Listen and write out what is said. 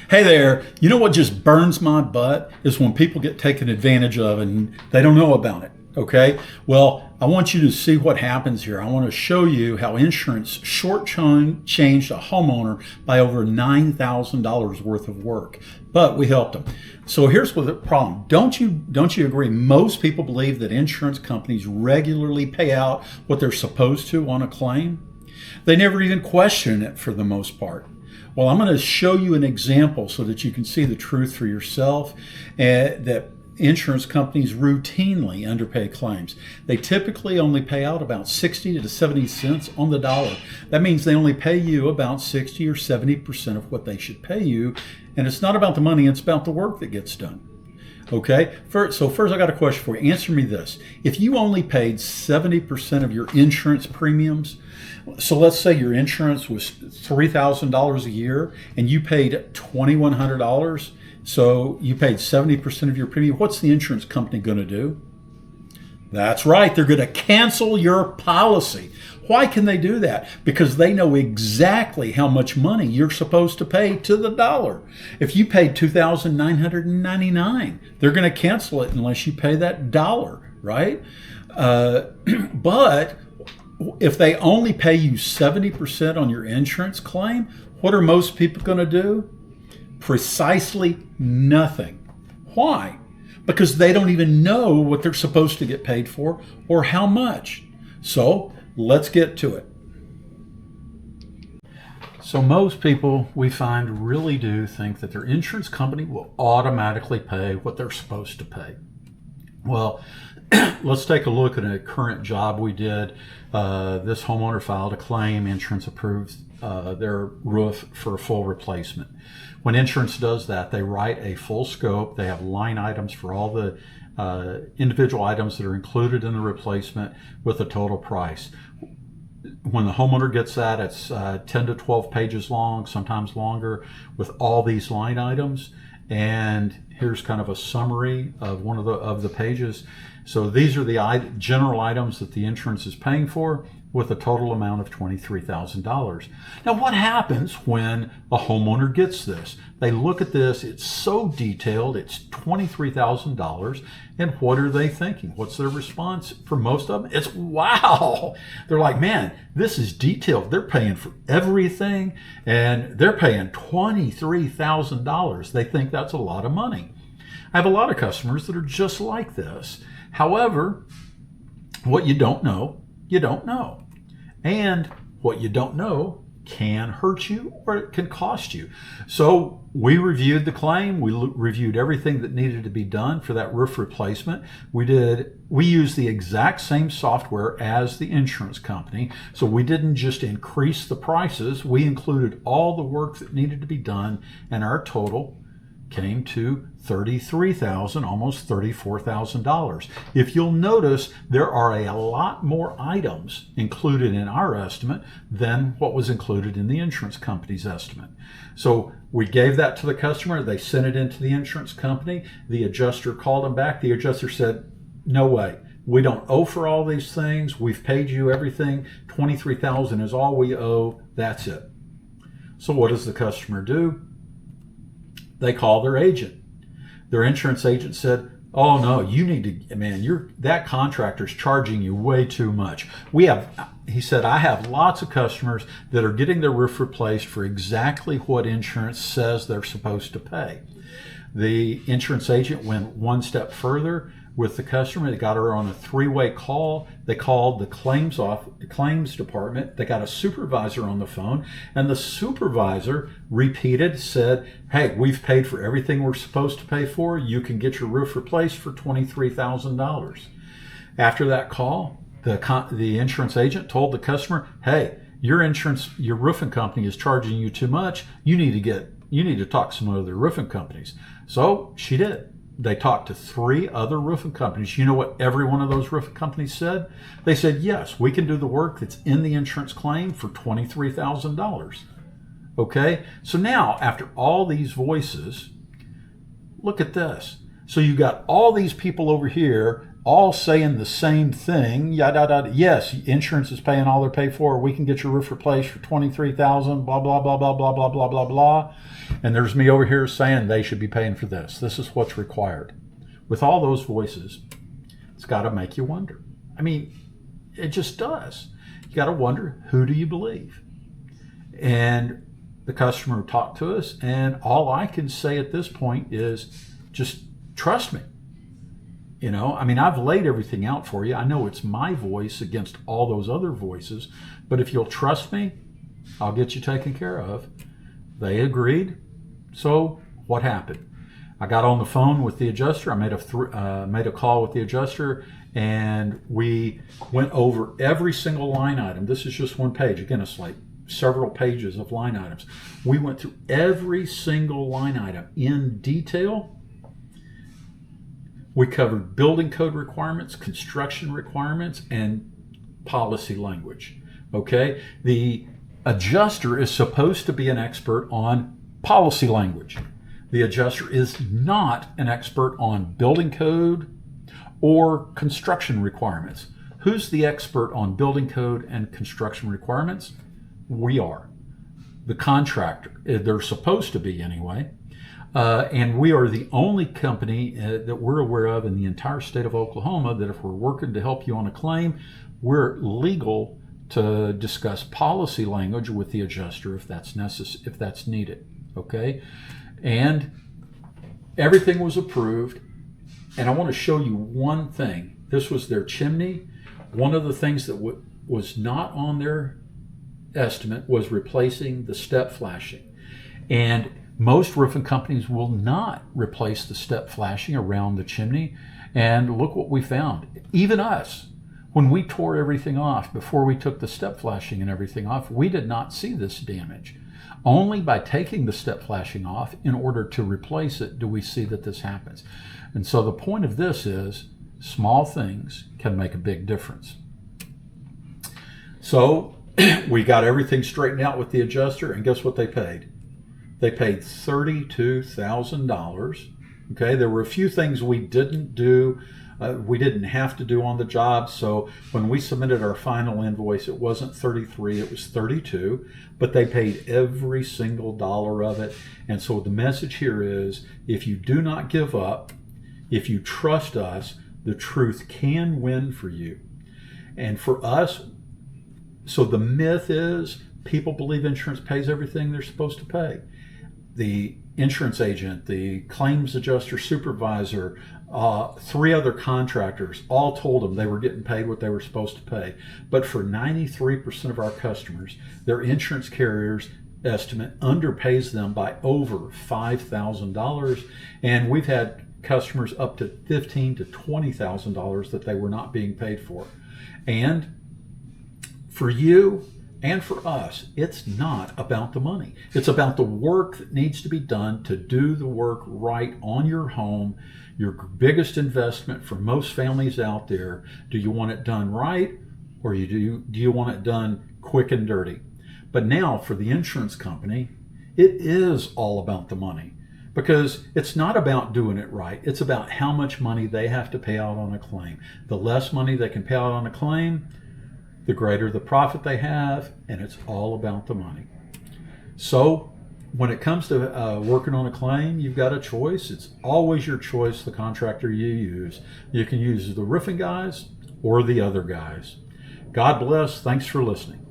Hey there, you know what just burns my butt is when people get taken advantage of and they don't know about it, okay? Well, I want you to see what happens here. I want to show you how insurance shortchanged a homeowner by over $9,000 worth of work, but we helped them. So here's what the problem. Don't you agree? Most people believe that insurance companies regularly pay out what they're supposed to on a claim. They never even question it for the most part. Well, I'm going to show you an example so that you can see the truth for yourself, that insurance companies routinely underpay claims. They typically only pay out about 60 to 70 cents on the dollar. That means they only pay you about 60 or 70% of what they should pay you. And it's not about the money, it's about the work that gets done. Okay, so first I got a question for you. Answer me this. If you only paid 70% of your insurance premiums, so let's say your insurance was $3,000 a year and you paid $2,100, so you paid 70% of your premium, what's the insurance company going to do? That's right, they're going to cancel your policy. Why can they do that? Because they know exactly how much money you're supposed to pay to the dollar. If you paid $2,999, they're going to cancel it unless you pay that dollar, right? But if they only pay you 70% on your insurance claim, what are most people going to do? Precisely nothing. Why? Because they don't even know what they're supposed to get paid for or how much. So let's get to it. So most people we find really do think that their insurance company will automatically pay what they're supposed to pay. Well, let's take a look at a current job we did. This homeowner filed a claim. Insurance approved their roof for a full replacement. When insurance does that, they write a full scope. They have line items for all the individual items that are included in the replacement with the total price. When the homeowner gets that, it's 10 to 12 pages long, sometimes longer, with all these line items. And here's kind of a summary of one of the pages. So these are the general items that the insurance is paying for, with a total amount of $23,000. Now, what happens when a homeowner gets this? They look at this, it's so detailed, it's $23,000, and what are they thinking? What's their response for most of them? It's wow! They're like, man, this is detailed. They're paying for everything, and they're paying $23,000. They think that's a lot of money. I have a lot of customers that are just like this. However, what you don't know, you don't know. And what you don't know can hurt you or it can cost you. So we reviewed the claim. We reviewed everything that needed to be done for that roof replacement. We used the exact same software as the insurance company. So we didn't just increase the prices. We included all the work that needed to be done, and our total came to $33,000, almost $34,000. If you'll notice, there are a lot more items included in our estimate than what was included in the insurance company's estimate. So we gave that to the customer. They sent it into the insurance company. The adjuster called them back. The adjuster said, no way. We don't owe for all these things. We've paid you everything. $23,000 is all we owe. That's it. So what does the customer do? They call their agent. Their insurance agent said, oh no, you need to, man, that contractor's charging you way too much. He said, I have lots of customers that are getting their roof replaced for exactly what insurance says they're supposed to pay. The insurance agent went one step further with the customer. They got her on a three-way call. They called the claims department. They got a supervisor on the phone, and the supervisor said, hey, we've paid for everything we're supposed to pay for. You can get your roof replaced for $23,000. After that call, the insurance agent told the customer, hey, your roofing company is charging you too much. You need to talk to some other roofing companies. So she did. They talked to 3 other roofing companies. You know what every one of those roofing companies said? They said, yes, we can do the work that's in the insurance claim for $23,000. Okay? So now, after all these voices, look at this. So you got all these people over here all saying the same thing. Yada, yada. Yes, insurance is paying all they're paid for. We can get your roof replaced for $23,000. Blah blah blah blah blah blah blah blah blah. And there's me over here saying they should be paying for this. This is what's required. With all those voices, it's got to make you wonder. I mean, it just does. You got to wonder, who do you believe? And the customer talked to us, and all I can say at this point is just trust me. You know, I mean, I've laid everything out for you. I know it's my voice against all those other voices, but if you'll trust me, I'll get you taken care of. They agreed. So what happened? I got on the phone with the adjuster. I made a call with the adjuster, and we went over every single line item. This is just one page. Again, it's like several pages of line items. We went through every single line item in detail. We covered building code requirements, construction requirements, and policy language. Okay? The adjuster is supposed to be an expert on policy language. The adjuster is not an expert on building code or construction requirements. Who's the expert on building code and construction requirements? We are. The contractor. They're supposed to be anyway. And we are the only company that we're aware of in the entire state of Oklahoma that if we're working to help you on a claim, we're legal to discuss policy language with the adjuster if that's if that's needed. Okay? And everything was approved. And I want to show you one thing. This was their chimney. One of the things that was not on their estimate was replacing the step flashing. And most roofing companies will not replace the step flashing around the chimney. And look what we found. Even us, when we tore everything off before we took the step flashing and everything off, we did not see this damage. Only by taking the step flashing off in order to replace it do we see that this happens. And so the point of this is small things can make a big difference. So we got everything straightened out with the adjuster, and guess what they paid? They paid $32,000. Okay, there were a few things we didn't do. We didn't have to do on the job. So when we submitted our final invoice, it wasn't 33, it was 32, but they paid every single dollar of it. And so the message here is, if you do not give up, if you trust us, the truth can win for you. And for us, so the myth is people believe insurance pays everything they're supposed to pay. The insurance agent, the claims adjuster, supervisor, 3 other contractors all told them they were getting paid what they were supposed to pay. But for 93% of our customers, their insurance carrier's estimate underpays them by over $5,000. And we've had customers up to $15,000 to $20,000 that they were not being paid for. And for you and for us, it's not about the money. It's about the work that needs to be done to do the work right on your home, your biggest investment for most families out there. Do you want it done right, or do you want it done quick and dirty? But now for the insurance company, it is all about the money, because it's not about doing it right. It's about how much money they have to pay out on a claim. The less money they can pay out on a claim, the greater the profit they have, and it's all about the money. So when it comes to working on a claim, you've got a choice. It's always your choice, the contractor you use. You can use the roofing guys or the other guys. God bless. Thanks for listening.